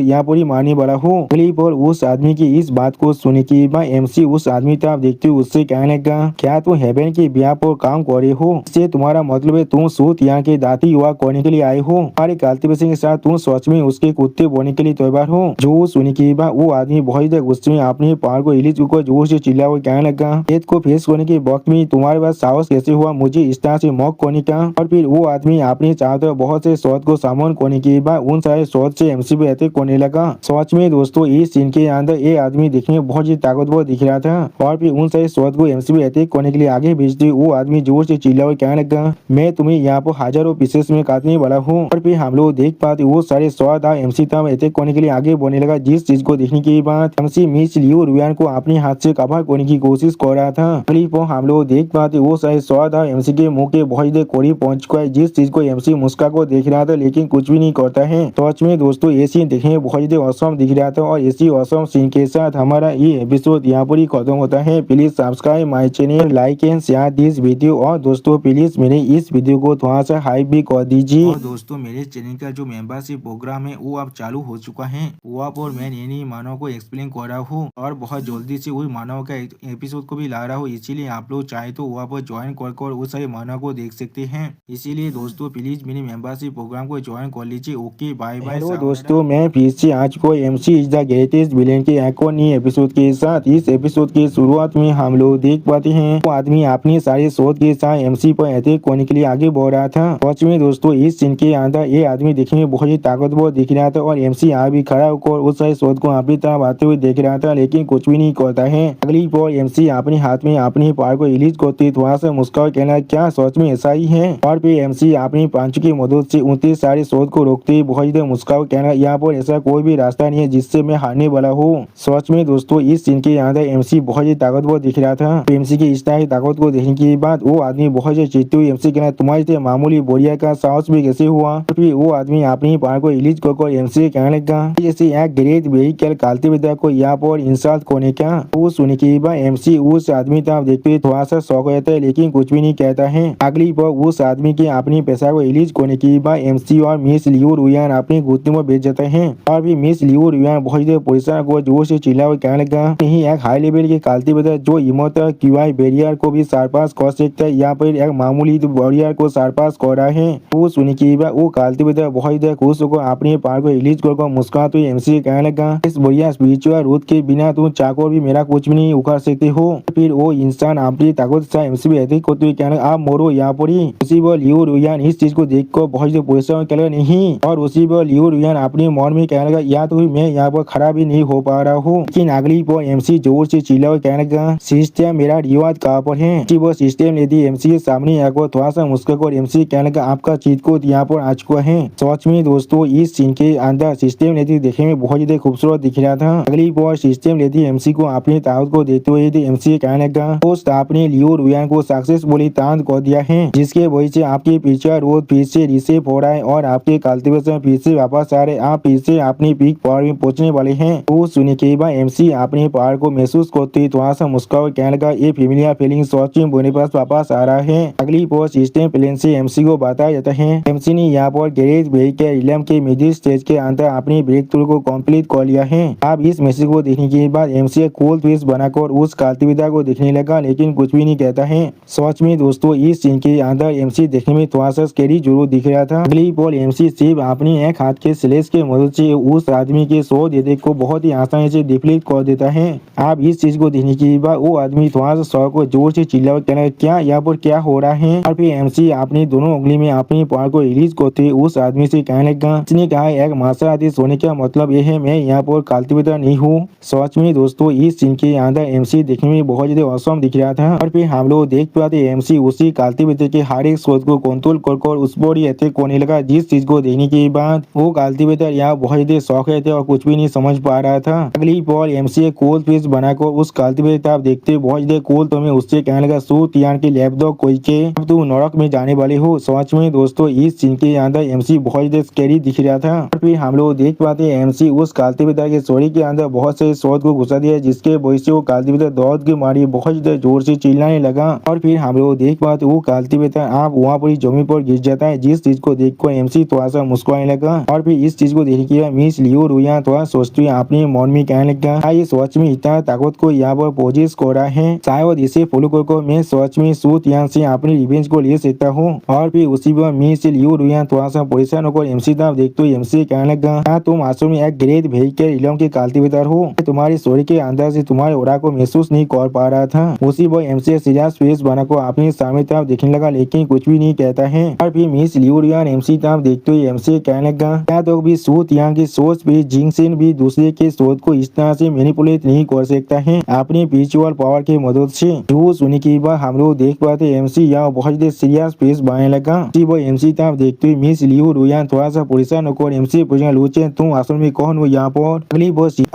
यहाँ पर ही मारने वाला हूँ। अगली पर उस आदमी की इस बात को सुनने के बाद एमसी उस आदमी तरफ देखते हुए उससे कहने लगा, क्या तुम हेवन के ब्याह पर काम कर रहे हो? इससे तुम्हारा मतलब है तुम सूत यहाँ के दाती युवा करने के लिए आए हो। हमारे कल्टीवेशन के साथ तुम सच में उसके कुत्ते बोने के लिए तैयार हो। जो सुनने के बाद वो आदमी बहुत देर गुस्से में अपने पार को हिली चुका जोर से चिल्ला हुआ कहने लगा, खेत को फेस करने के वक्त में तुम्हारे पास साहस कैसे हुआ मुझे इस तरह से मॉक करने का? और फिर वो आदमी अपने चाहते बहुत से शॉट को सामन करने के बाद उन सारे शॉट से एमसी पे अटैक करने लगा। सच में दोस्तों इस सीन के अंदर ये आदमी देखने में बहुत ही ताकतवर दिख रहा था और फिर उन सारे शॉट को एमसी पे अटैक करने के लिए आगे भेजते वो आदमी जोर से चिल्ला हुआ कहने लगा, मैं तुम्हें यहाँ पर हजारों पीसेस में काटने वाला हूँ। और फिर हम लोग देख देख पाते वो सारे स्वाद एमसी तब अटैक करने के लिए आगे बढ़ने लगा, जिस चीज को देखने के बाद एमसी मिस लियो रुयान को अपने हाथ से कवर करने की कोशिश कर रहा था। क्लिप हम लोग देख पाते वो सारे स्वाद एमसी के मुंह के बहुत देर करीब पहुंच चुका है, जिस चीज को एमसी मुस्का को देख रहा था लेकिन कुछ भी नहीं करता है। तो सच में दोस्तों ये सीन देखने में बहुत देर औसम दिख रहा था और इसी औसम सीन के साथ हमारा ये एपिसोड यहाँ पर ही खत्म होता है। Please subscribe my channel, like and share this video और दोस्तों प्लीज मेरे इस वीडियो को थोड़ा सा हाइप भी कर दीजिए। और दोस्तों मेरे चैनल का जो मेंबरशिप प्रोग्राम है वो अब चालू हो चुका है, वहाँ पर मैं नई मानव को एक्सप्लेन कर रहा हूँ और बहुत जल्दी से वही मानव का एपिसोड को भी ला रहा हूँ, इसीलिए आप लोग चाहे तो वहाँ पर ज्वाइन कर उस सारे मानव को देख सकते हैं। इसीलिए दोस्तों प्लीज मेरे मेंबरशिप प्रोग्राम को ज्वाइन कर लीजिए। Okay bye bye. हेलो दोस्तों, मैं फिर से आज को MC is the greatest villain के एक और नई एपिसोड के साथ। इस एपिसोड की शुरुआत में हम लोग देख पाते हैं वो आदमी अपनी सारे शोध के साथ एमसी पर अटैक करने के लिए आगे बढ़ रहा था। सच में दोस्तों इस सीन के अंदर ये आदमी देखने में बहुत ही ताकतवर दिख रहा था और एमसी यहाँ भी खड़ा होकर उस सारे शोध को अपनी तरफ आते हुए देख रहा था लेकिन कुछ भी नहीं करता है। अगली पर एमसी अपने हाथ में अपनी पावर को रिलीज करते थोड़ा सा मुस्कुरा कहना क्या सच में ऐसा ही है, और फिर एमसी अपनी पांच की मदद से 29 सारे शोध को रोकते बहुत ही मुस्कुरा कहना यहाँ पर ऐसा कोई भी रास्ता नहीं है जिससे मैं हारने वाला हूँ। सच में दोस्तों इस सीन के अंदर एमसी बहुत ही ताकतवर दिख रहा था। एमसी की इस तरह ताकत को देखने के बाद वो आदमी बहुत ही चिढ़ते हुए एमसी कहना तुम्हारे से मामूली बोरिया का साहस भी कैसे हुआ। फिर वो आदमी अपनी पावर को रिलीज कर एमसी कहने लगा जैसे एक ग्रेट व्हीकल कालते विद्या को यहाँ पर इंसल्ट करने का। वो सुनने के बाद एमसी उस आदमी तरफ देखते हुए थोड़ा सा शौक रहता है लेकिन कुछ भी नहीं कहता है। अगली पर उस आदमी के अपनी पैसा को रिलीज करने के बाद एमसी और मिस लियो रुयान अपने घुटने में बेच जाते हैं और भी मिस लियो रुयान बहुत देर पोजीशन को जोर से चिल्ला हुआ कहने लगा नहीं एक हाई लेवल के कालती विद्या जो हिम्मत क्यूआई बैरियर को भी सरपास कर सकता है यहाँ पर एक मामूली बैरियर को सरपास कर रहा है। वो सुनने के बाद वो कालती विद्या बहुत देर खुश होकर अपने पावर को रिलीज कर मुस्कुराते हुए एमसी कहने लगा इस बढ़िया स्पिरिचुअल रूट के बिना तुम चाको भी मेरा कुछ भी नहीं उखाड़ सकते हो। फिर वो इंसान अपनी ताकत से एमसी भी अटैक करते हुए कहने आप मोरो यहाँ पर ही। उसी पर लियो रुयान इस चीज को देख कर बहुत देर पोजीशन कहने नहीं, और उसी पर लियो रुयान अपने मन में कहने लगा या तो मैं यहाँ पर खड़ा भी नहीं हो पा रहा हूँ। लेकिन अगली पर एमसी जोर से चिल्ला हुआ कहने लगा सिस्टम मेरा रिवाज कहाँ पर है। वो सिस्टम यदि एमसी के सामने आकर थोड़ा सा मुस्कुराकर एमसी कहने लगा आपका चीट कोड यहाँ पर आ चुका है। सच में दोस्तों इस सीन के अंदर सिस्टम यदि देखने में बहुत ही खूबसूरत दिख रहा था। अगली बार सिस्टम यदि एमसी को अपनी ताकत को देते हुए एमसी कहने लगा दोस्त आपने लियो रुयान को सक्सेसफुली तांत कर दिया है, जिसके वजह से आपके पीछे रोड फिर से रिसेप हो रहा है और आपके कल्टीवेशन फिर से वापस आ रहे, आप फिर से अपनी पीक पावर में पहुंचने वाले हैं। वो सुनने के बाद एमसी अपने पावर को महसूस करते थोड़ा सा मुस्कुरा कहने लगा ये फेमिलियर फीलिंग सच में मेरे पास वापस आ रहा है। अगली बार सिस्टम प्लेन से एमसी को बताया जाता है एमसी ने यहाँ पर गैरेज व्हीकल इलम के मिडिल स्टेज के अंदर अपनी ब्रेक थ्रू को कंप्लीट कर लिया है। अब इस मैसेज को देखने के बाद एमसी कूल फेस बनाकर उस काल्तिविदा को देखने लगा लेकिन कुछ भी नहीं कहता है। सच में दोस्तों इस सीन के अंदर एमसी देखने में थोड़ा सा स्कैरी जरूर दिख रहा था। अगली बार एमसी सिर्फ अपनी एक हाथ के स्लेश के मदद से उस आदमी के सौ देते को बहुत ही आसानी से डिप्लीट कर देता है। अब इस चीज को देखने के बाद वो आदमी थोड़ा सा सौ को जोर से चिल्ला कहना क्या यहाँ पर क्या हो रहा है, और फिर एमसी अपनी दोनों उंगली में अपनी पावर को रिलीज करते उस आदमी से कहने लगा उसने कहा एक मार्शल आर्टिस्ट होने का मतलब ये है मैं यहाँ पर काल्तिविदा नहीं हूँ। सच में दोस्तों इस सीन के अंदर एमसी देखने में बहुत ज्यादा औसम दिख रहा था और फिर हम लोग देख पाते एमसी उसी काल्तिविदा के हर एक सोच को कंट्रोल कर उस पर ही अटैक करने लगा, जिस चीज को देखने के बाद वो काल्तिविदा यहाँ बहुत ज्यादा शौक है थे और कुछ भी नहीं समझ पा रहा था। अगली बार एमसी कोल फेस बनाकर उस काल्तिविदा देखते बहुत ज्यादा कोल तो मैं उससे कहने लगा सू तियान के लैब दो कोई के अब तू नरक में जाने वाले हो। सच में दोस्तों इस सीन के अंदर एमसी बहुत ज्यादा स्कैरी दिख रहा था और फिर हम लोग देख पाते एमसी उस काल्तिविदा के सोरी के अंदर बहुत से शॉट को घुसा दिया जिसके वजह से वो काल्तिविदा दौड़ के मारी बहुत ज्यादा जोर से चिल्लाने लगा और फिर हम लोग देख पाते वो काल्तिविदा आप वहाँ पर जमीन पर गिर जाता है, जिस चीज को देखकर एमसी थोड़ा सा मुस्कुराने लगा और फिर इस चीज को देखने के बाद मिस लियो रुयान थोड़ा सोचते हुए अपने मन में कहने लगा ये सच में इतना ताकत को यहाँ पर पोजिस कर रहा है, शायद इसे फॉलो कर मैं सच में सूत यहाँ से अपनी रिवेंज को ले सकता हूँ। और फिर उसी पर मिस लियो रुयान थोड़ा सा परेशान होकर एमसी तरफ देखते हुए एमसी कहने लगा तुम आंसू में एक ग्रेट व्हीकल इलम के काल्तिविदा हो, तुम्हारी स्टोरी के अंदर से तुम्हारे ओरा को महसूस नहीं कर पा रहा था। उसी पर एमसी सीरियस फेस बनाकर अपने सामने तरफ देखने लगा लेकिन कुछ भी नहीं कहता है और फिर मिस लियो रुयान एमसी तरफ देखते हुए एमसी कहने लगा क्या तो भी सूत यहाँ की सोच भी जिंगसेन भी दूसरे के सोच को इस तरह से मैनिपुलेट नहीं कर सकता है अपनी स्पिरिचुअल पावर की मदद से। जो सुनने के बाद हम लोग देख पाते एमसी यहाँ बहुत सीरियस फेस बनाने लगा। वो एमसी तरफ देखते हुए मिस लियो रुयान लुचियन थोड़ा सा परेशान होकर एमसी पूछेगा लुचियन तुम असल में कौन हो यहाँ पर।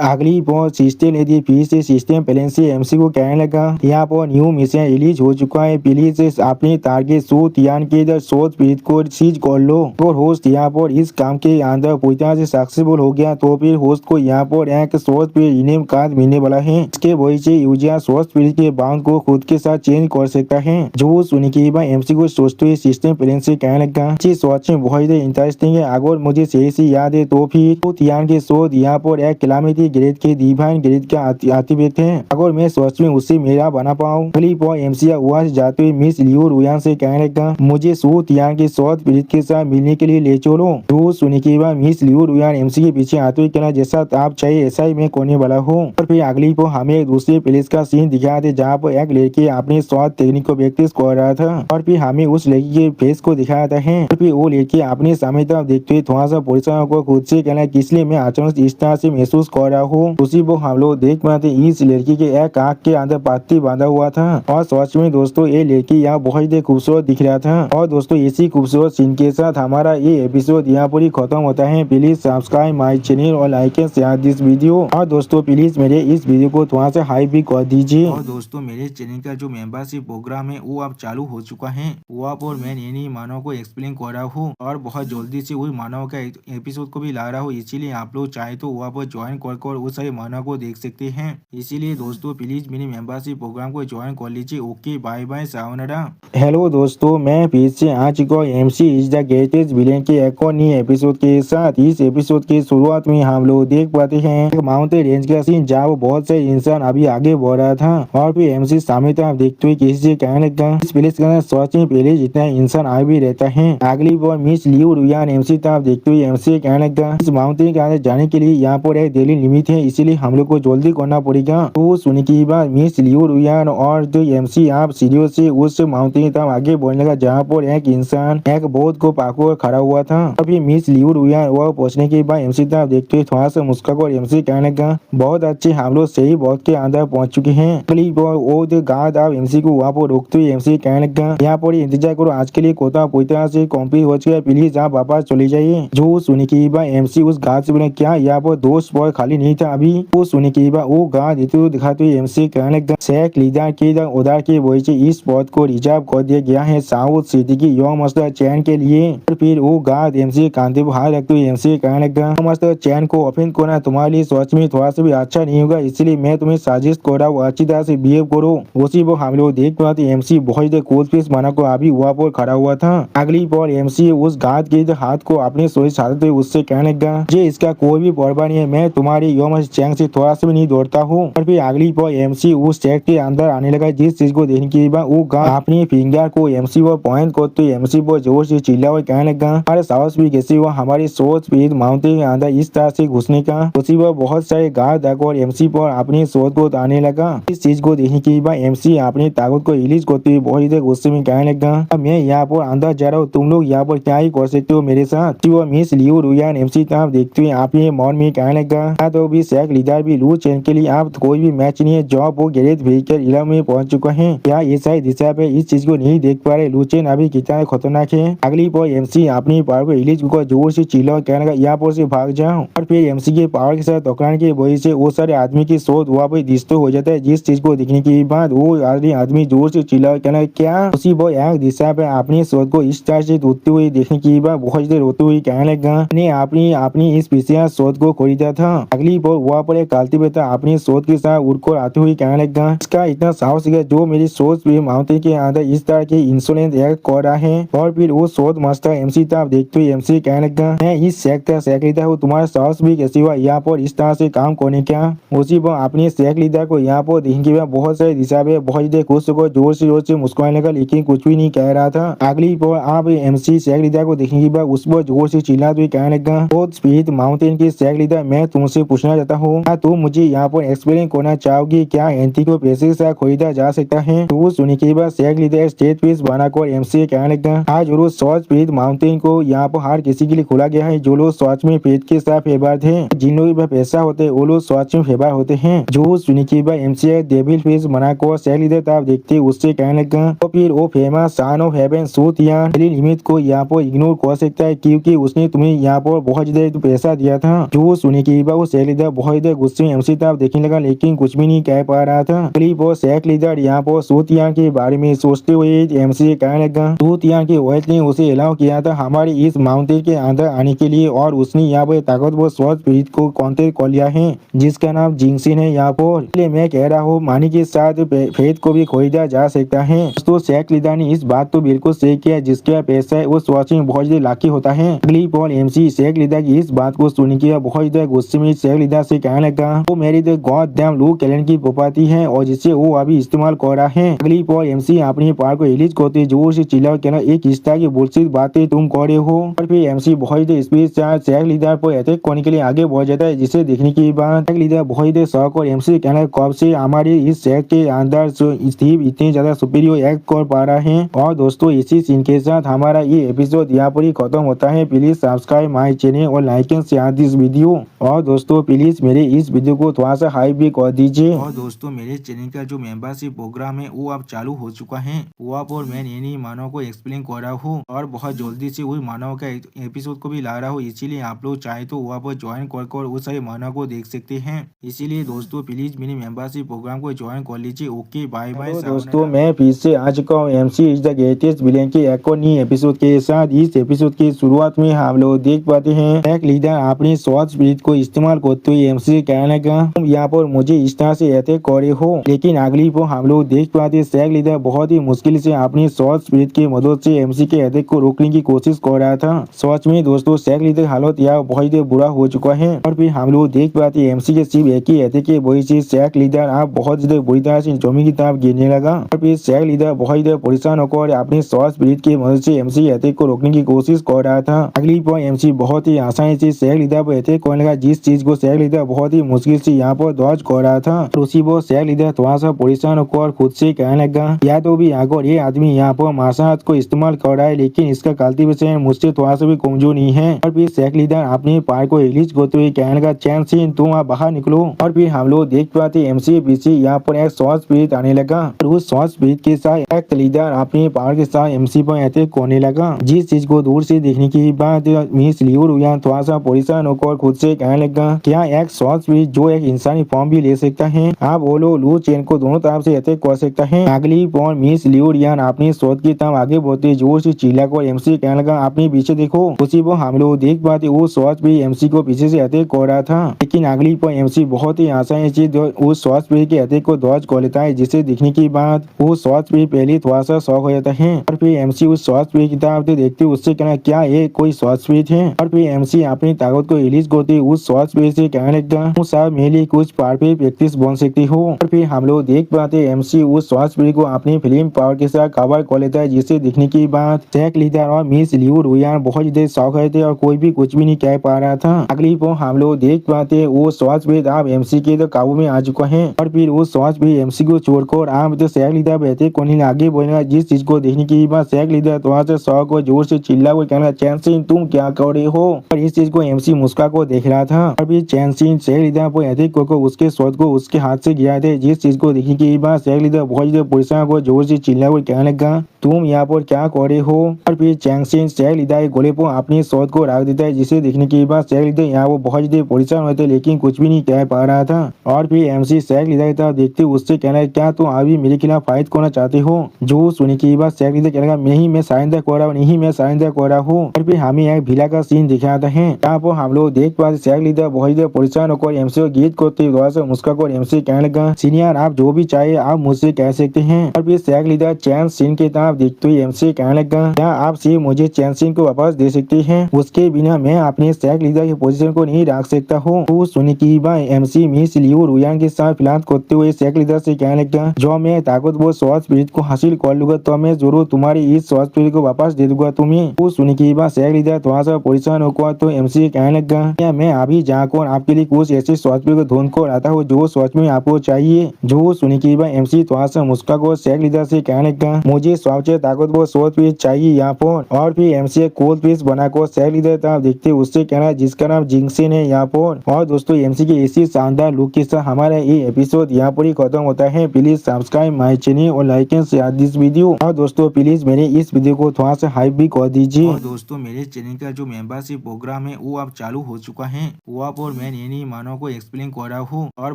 अगली बार सिस्टम ने दी फिर से सिस्टम प्लेन से एमसी को कहने लगा यहाँ पर न्यू मिशन रिलीज हो चुका है, प्लीज अपने टारगेट सो तियान के शोध पीठ को सीज कर लो। और होस्ट यहाँ पर इस काम के अंदर पूरी तरह से सक्सेसफुल हो गया तो फिर होस्ट को यहाँ पर एक शोध पीठ इनेम कार्ड मिलने वाला है। इसके वजह से यूजर शोध पीठ के बाउंड को खुद के साथ चेंज कर सकता है। जो सुनने के बाद एमसी को सोचते हुए सिस्टम प्लेन से कहने लगा सोच में बहुत इंटरेस्टिंग है, अगर मुझे सही से याद है तो फिर तो तियान के शोध यहाँ पर एक किलामिती ग्रेड के डिवाइन ग्रेड का आर्टिफैक्ट है, अगर मैं सोच में उससे मेरा बना पाऊँ। एमसी वहां जाते हुए मिस लियो रुयान से कहने लगा मुझे सो तियान के शोध पीड़ित के साथ मिलने के लिए ले चलो। जो सुनने के बाद मिस लियो रुयान एमसी के पीछे आते हुए कहना जैसा आप चाहिए ऐसा ही मैं करने वाला हूँ। और फिर अगली को हमें एक दूसरे प्लेस का सीन दिखाया था जहाँ पर एक लड़की अपने स्वाद टेक्निक को प्रैक्टिस कर रहा था और फिर हमें उस लड़की के फेस को दिखाया था है। और फिर वो लड़की अपने सामने तरफ देखते हुए थोड़ा सा परेशान को खुद से कहना किस लिए मैं अचानक इस तरह से महसूस कर रहा हूँ। उसी वो हम लोग देख पाते इस लड़की के एक आँख के अंदर पत्ती बांधा हुआ था और सच में दोस्तों ये लड़की यहाँ बहुत ही खूबसूरत दिख रहा था। और दोस्तों इसी खूबसूरत सीन के साथ हमारा ये एपिसोड यहाँ पर ही खत्म होता है। प्लीज सब्सक्राइब माई चैनल और like and share this video. और दोस्तों प्लीज मेरे इस वीडियो को थोड़ा सा हाई भी कर दीजिए। और दोस्तों मेरे चैनल का जो मेंबरशिप प्रोग्राम है वो अब चालू हो चुका है, वहाँ पर मैं नई मानव को एक्सप्लेन कर रहा हूँ और बहुत जल्दी से वही मानव का एपिसोड को भी ला रहा हूँ, इसीलिए आप लोग चाहे तो वहाँ पर ज्वाइन कर उस सारे मानव को देख सकते हैं। इसीलिए दोस्तों प्लीज मेरे मेंबरशिप प्रोग्राम को ज्वाइन कर लीजिए। ओके बाय बाय सावनारा। हेलो दोस्तों मैं फिर से आ चुका हूँ MC is the greatest villain के एक और नए एपिसोड के साथ। इस एपिसोड के शुरुआत में हम लोग देख पाते हैं एक माउंटेन रेंज का सीन जहाँ बहुत से इंसान अभी आगे बढ़ रहा था और फिर एमसी सामने तरफ देखते हुए किसी से कहने लगा इस प्लेस का सोच में पहले जितना इंसान आगे भी रहता है। अगली बार मिस लियो रुयान एमसी तरफ देखते हुए एमसी कहने लगा इस माउंटेन के अंदर जाने के लिए यहाँ पर एक डेली लिमिट है, इसीलिए हम लोग को जल्दी करना पड़ेगा। तो सुनने की बात मिस लियो रुयान और जो एमसी आप सीढ़ियों से उस माउंटेन तरफ आगे बढ़ने लगा जहाँ पर एक इंसान एक बोट को पाकर खड़ा हुआ था। अभी मिस लियो रुयान वह पहुंचने के बाद एमसी तरफ देखते हुए थोड़ा सा मुस्कुराकर एमसी कहने लगा बहुत अच्छे हम लोग सही बोट के अंदर पहुंच चुके हैं। अगली बार वो जो गार्ड आप एमसी को वहाँ पर रोकते हुए एमसी कहने लगा यहाँ पर इंतजार करो, आज के लिए कोता पूरी तरह से कंप्लीट हो चुका है, प्लीज आप वापस चले जाइए। जो सुनने की बात एमसी उस गार्ड से बोले क्या यहाँ पर दो स्पॉट खाली नहीं था अभी। वो सुनने की बात वो गार्ड दिखाते हुए एमसी कहने लगा शेख लीडर के उधर के वजह से इस स्पॉट को रिजर्व कर दिया गया है साउथ सिटी की यौम मास्टर चैन के लिए। और फिर वो गार्ड एमसी कांधे पर हाथ रखते हुए एमसी कहने लगा मास्टर चैन को ओपन करना तुम्हारे लिए सोच में थोड़ा सा भी अच्छा नहीं होगा, इसलिए मैं तुम्हें सजेस्ट कर रहा हूँ अच्छी तरह से बिहेव करो। उसी वो हम लोग देख पाते एमसी बहुत कोच पीस बना को अभी वहाँ पर खड़ा हुआ था। अगली बार एमसी उस गार्ड के हाथ को अपने सोच साधते हुए उससे कहने लगा जे इसका कोई भी परवाह नहीं है, मैं तुम्हारी यौम चैन से थोड़ा सा भी नहीं दौड़ता हूँ। और फिर अगली बार एमसी उस चेक के अंदर आने लगा जिस चीज को देखने के बाद वो गार्ड अपनी फिंगर को एमसी वो पॉइंट करते एमसी वो जोर से चिल्ला हुआ कहने लगा अरे साहस भी कैसे हुआ हमारी सोच पीठ माउंटेन के अंदर इस तरह से घुसने का। उसी पर बहुत सारे गार्ड और एमसी पर अपनी सोच को आने लगा। इस चीज को देखने के बाद एमसी अपनी ताकत को रिलीज करते हुए बहुत ही गुस्से में कहने लगा मैं यहाँ पर अंदर जा रहा हूँ, तुम लोग यहाँ पर क्या ही कर सकते हो मेरे साथ। वो मिस लियो रुयान एमसी तरफ देखते हुए अपने मन में कहने लगा तो भी शेख लीडर भी लू चैन के लिए आप कोई भी मैच नहीं है, जॉब वो गैरेज व्हीकल इलाके में पहुंच चुका है। क्या ये सही दिशा पे इस चीज को नहीं देख पा रहे लू चैन अभी कितना खतरनाक है। अगली बार एमसी अपनी पावर को रिलीज को जोर से चिल्ला कहने लगा यहाँ पर से भाग जाओ। और फिर एमसी के पावर के साथ टकराने की वजह से वो सारे आदमी की सोच वहाँ पर डिस्टर्ब हो जाता है, जिस चीज को देखने के बाद वो आदमी जोर से चिल्ला कहना क्या। उसी वो एक दिशा पे अपनी सोच को इस तरह से टूटते हुए देखने के बाद बहुत देर रोते हुए कहने लगा ने अपनी इस विशेष सोच को खरीदा था। अगली बार वहाँ पर एक कल्टीवेटर अपनी सोच के साथ उड़कर आते हुए कहने लगा इसका इतना साहस है जो मेरी सोच भी माउंटेन के अंदर इस तरह की इंसोलेंस एक्ट कर रहा है। और फिर वो सोच मास्टर एमसी तरफ देखते हुए एमसी कहने लगा मैं इस शेख लीडर हूँ, तुम्हारा साहस भी कैसे हुआ यहाँ पर इस तरह से काम करने का। उसी पर अपने शेख लीडर को यहाँ पर देखने के बाद बहुत सारे दिशा पे बहुत देर खुश होकर जोर से मुस्कुराने लगा लेकिन कुछ भी नहीं कह रहा था। अगली बार आप एमसी शेख लीडर को देखने के बाद उस पर जोर से चिल्लाते हुए कहने लगा बहुत स्पीड माउंटेन के शेख लीडर मैं तुमसे पूछना चाहता हूँ क्या तुम मुझे यहाँ पर एक्सप्लेन करना चाहोगी क्या एंटी को पैसे के साथ खरीदा जा सकता है। तो सुनने के बाद शेख लीडर स्टेट पीस बनाकर एमसी कहने लगा आज रोज सच स्पीड माउंटेन को यहाँ पर हर किसी के लिए खोला गया है, जो लोग सच में पेट के साथ फेवर थे, जिन लोगों के पैसा होते वो लोग सच में फेवर होते हैं। जो सुनने के बाद एमसी डेविल फेस बनाकर शेख लीडर तरफ देखते उससे कहने लगा तो फिर वो फेमस सन ऑफ हेवन सूत या लिमिट को यहाँ पर इग्नोर कर सकता सकता है क्योंकि उसने तुम्हें यहाँ पर बहुत ज्यादा पैसा दिया था। जो सुनने के बाद वो शेख लीडर बहुत ज्यादा गुस्से में एमसी तरफ देखने लगा लेकिन कुछ भी नहीं कह पा रहा था। अगली वो शेख लीडर यहाँ पर सूतियान के बारे में सोचते हुए एमसी कहने लगा सूतियान के वाइफ ने उसे अलाउ किया था हमारे इस माउंटेन के अंदर आने के लिए और उसने यहाँ पर ताकतवर स्वास्थ्य पीड़ित को कॉन्टेक्ट कर लिया है जिसका नाम जिंगसिन है यहाँ पर। इसलिए मैं कह रहा हूँ मानी के साथ फेथ को भी खरीदा जा सकता है। दोस्तों शेख लीडर ने इस बात तो बिल्कुल सही किया जिसका पैसा है वो स्वास्थ्य में बहुत ज्यादा लाखी होता है। अगली पॉल एमसी शेख लीडर की इस बात को सुन के बहुत ज्यादा गुस्से में शेख लीडर से कहने लगा वो मेरी तो गॉड डैम लू कैलेंडर की प्रॉपर्टी है और जिसे वो अभी इस्तेमाल कर रहा है। अगली पॉल एमसी अपने पार को रिलीज करते जोर से चिल्ला कहना एक इस तरह की बुलशिट बातें तुम कर रहे हो और फिर एमसी बहुत ज्यादा स्पीड से शेख लीडर पर अटैक करने के लिए आगे बढ़ जाता है जिसे देखने के बाद शेख लीडर बहुत ज्यादा शौक और एमसी कहना कब से हमारे इस शेख के अंदर स्टीव इतने ज्यादा सुपीरियर एक्ट कर पा रहा है। और दोस्तों इसी सीन के साथ हमारा ये एपिसोड यहाँ पर ही खत्म होता है। प्लीज सब्सक्राइब माय चैनल और like and share this video और दोस्तों प्लीज मेरे इस वीडियो को थोड़ा सा हाइप भी कर दीजिए। और दोस्तों मेरे चैनल का जो मेंबरशिप प्रोग्राम है वो अब चालू हो चुका है। वहाँ पर मैं नई मानव को एक्सप्लेन कर रहा हूँ और बहुत जल्दी से वही मानव का एपिसोड को भी ला रहा हूँ इसीलिए आप लोग चाहे तो वहाँ पर ज्वाइन कर उस सारे मानव को देख सकते हैं। इसीलिए दोस्तों प्लीज मेरे मेंबरशिप प्रोग्राम को ज्वाइन कर लीजिए। Okay bye bye. दोस्तों मैं फिर से आ चुका हूँ MC is the greatest villain के एक और नई एपिसोड के साथ। इस एपिसोड की शुरुआत में हम लोग देख पाते हैं शेख लीडर अपने स्वास्थ्य स्पिरिट को इस्तेमाल करते हुए एमसी कहने लगा तुम यहाँ पर मुझे इस तरह से अटैक करे हो लेकिन अगली पर हम लोग देख पाते शेख लीडर बहुत ही मुश्किल से अपनी स्वास्थ्य स्पिरिट की मदद से एमसी के अटैक को रोकने की कोशिश कर रहा था। सच में दोस्तों शेख लीडर हालत यहाँ बहुत ही बुरा हो चुका है और फिर हम लोग देख पाते एमसी के सिर्फ एक ही अटैक की वजह से शेख लीडर आप बहुत ज्यादा बुरी तरह से जमीन की तरफ गिरने लगा और फिर शेख लीडर बहुत ज्यादा परेशान होकर अपनी स्वास्थ्य स्पिरिट की मदद से एमसी अटैक को रोकने की कोशिश कर रहा था। अगली पर एमसी बहुत ही आसानी से शेख लीडर पर अटैक करने लगा जिस चीज को शेख लीडर बहुत ही मुश्किल से यहाँ पर दौज कर रहा था। उसी पर शेख लीडर थोड़ा सा परेशान होकर खुद से कहने लगा या तो भी अगर ये आदमी यहाँ पर मार्शल आर्ट को इस्तेमाल कर रहा है लेकिन इसका कल्टीवेशन मुझसे थोड़ा सा भी कमजोर नहीं है। और फिर शेख लीडर अपने पार को रिलीज करते हुए कहने लगा चैन सिंह तुम आप बाहर निकलो। और फिर हम लोग देख पाते एमसी पीछे यहाँ पर एक स्वास्थ्य स्पिरिट आने लगा और उस स्वास्थ्य स्पिरिट के साथ एक लीडर अपने पावर के साथ एमसी पर अटैक करने लगा जिस चीज को दूर से देखने के बाद मिस लियू रुयान थोड़ा सा परेशान होकर खुद से कहने लगा क्या एक स्वास्थ्य स्पिरिट जो एक इंसानी फॉर्म भी ले सकता है आप बोलो लू चेन को दोनों तरफ से अटैक कर सकता है। अगली पॉल मिस लियू रुयान अपनी शोध की तरफ आगे बढ़ते जोर से चिल्लाकर एमसी कहने लगा अपने पीछे देखो। उसी पर हम लोग देख पाते वो स्वास्थ्य भी एमसी को पीछे से अटैक कर रहा था लेकिन अगली पर एमसी बहुत ही आसानी से उस स्वास्थ्य स्पिरिट के अटैक को दौज कर लेता है जिसे देखने के बाद वो स्वास्थ्य स्पिरिट पहले थोड़ा सा शौक हो जाता है और फिर एमसी उस स्वास्थ्य स्पिरिट की तरफ देखते उससे कहना क्या ये कोई स्वास्थ्य स्पिरिट है। और फिर एमसी अपनी ताकत को रिलीज करते उस स्वास्थ्य स्पिरिट से कहने लगता साहब मेरे लिए कुछ परफेक्ट प्रैक्टिस बन सकती हो। और फिर हम लोग देख पाते एमसी उस स्वास्थ्य स्पिरिट को अपनी फिल्म पावर के साथ कवर कर लेता है जिसे देखने के बाद शेख लीडर और मिस लियू रुयान बहुत ज्यादा शौक रहे थे और कोई भी कुछ भी नहीं कह पा रहा था। अगली पर हम लोग देख पाते वो स्वास्थ्य स्पिरिट आप एमसी के तो काबू में आ चुका है और फिर वो स्वास्थ्य स्पिरिट एमसी को छोड़कर आप तो शेख लीडर बेहतर कोने आगे बढ़ेगा जिस चीज को देखने के बाद शेख लीडर थोड़ा सा शौक और जोर से चिल्ला हुआ कहना चैन सिंह तुम क्या कर रहे हो। और इस चीज को एमसी मुस्का को देख रहा था और फिर चैन सिंह शेख लीडर पर अटैक करके उसके शॉट को उसके हाथ से गिरा थे जिस चीज को देखने के बाद शेख लीडर बहुत ज्यादा परेशान को जोर से चिल्ला हुआ कहने लगा तुम यहाँ पर क्या कर रहे हो। और फिर चैंग सिंह शेख लीडर के गोले पर अपनी शॉट को रख देता है जिसे देखने के बाद शेख लीडर यहाँ वो बहुत ज्यादा परेशान हुए थे लेकिन कुछ भी नहीं कह पा रहा था। और फिर एमसी शेख लीडर की तरफ देखते उससे कहना है क्या तुम अभी मेरे खिलाफ फाइट करना चाहते हो। जो सुनने के बाद शेख लीडर कहने लगा नहीं मैं सरेंडर कर रहा हूँ नहीं मैं सरेंडर कर रहा हूँ। और फिर हमें एक भिला का सीन दिखाता है यहाँ पर हम लोग देख पाते शेख लीडर बहुत ज्यादा परेशान होकर एमसी को गीत करते थोड़ा सा मुस्कुराकर एमसी कहने लगा सीनियर आप जो भी चाहे आप मुझसे कह सकते हैं। और फिर शेख लीडर चैन सिंह की तरफ देखते हुए एमसी कहने लगा क्या आप सिर्फ मुझे चैन सिंह को वापस दे सकते हैं उसके बिना मैं अपने शेख लीडर की पोजीशन को नहीं रख सकता हूँ। तो सुनने की बात एमसी मिस लियू रुयान के साथ फिलहाल करते हुए शेख लीडर से कहने लगा जो मैं ताकतवर स्वास्थ्य स्पिरिट को हासिल कर लूंगा तो मैं जरूर तुम्हारी इस स्वास्थ्य स्पिरिट को वापस दे दूंगा तुम्हें। तो सुनने की बात शेख लीडर थोड़ा सा परेशान होकर तो एमसी कहने लगा क्या मैं अभी जाकर आपके लिए कुछ ऐसे स्वास्थ्य स्पिरिट को ढूंढ कर आता हूँ जो स्वास्थ्य में आपको चाहिए। जो सुनने की बात एमसी थोड़ा सा मुस्कुराकर शेख लीडर से कहने लगा मुझे सबसे ताकतवर स्वास्थ्य स्पिरिट चाहिए यहाँ पर। और फिर एमसी कोल्ड पीस बनाकर शेख लीडर तरफ देखते उससे कहना जिसका नाम जिंगसिन है यहाँ पर। और दोस्तों एमसी के इसी शानदार लुक के साथ हमारा ये एपिसोड यहाँ पर ही खत्म होता है। प्लीज सब्सक्राइब माय चैनल और like and share this video. और दोस्तों प्लीज मेरे इस वीडियो को थोड़ा सा हाइप भी कर दीजिए। दोस्तों मेरे चैनल का जो मेंबरशिप प्रोग्राम है वो अब चालू हो चुका है। वो आप और मैं नई मानव को एक्सप्लेन कर रहा हूँ और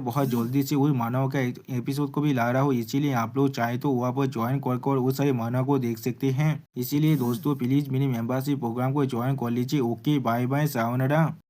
बहुत जल्दी से वही मानव का एपिसोड को भी ला रहा हूँ। इसीलिए आप लोग चाहे तो वहाँ पर ज्वाइन कर उस सारे मानव को देख सकते हैं। इसीलिए दोस्तों प्लीज मेरे मेंबरशिप प्रोग्राम को ज्वाइन कर लीजिए। Okay bye bye sayonara.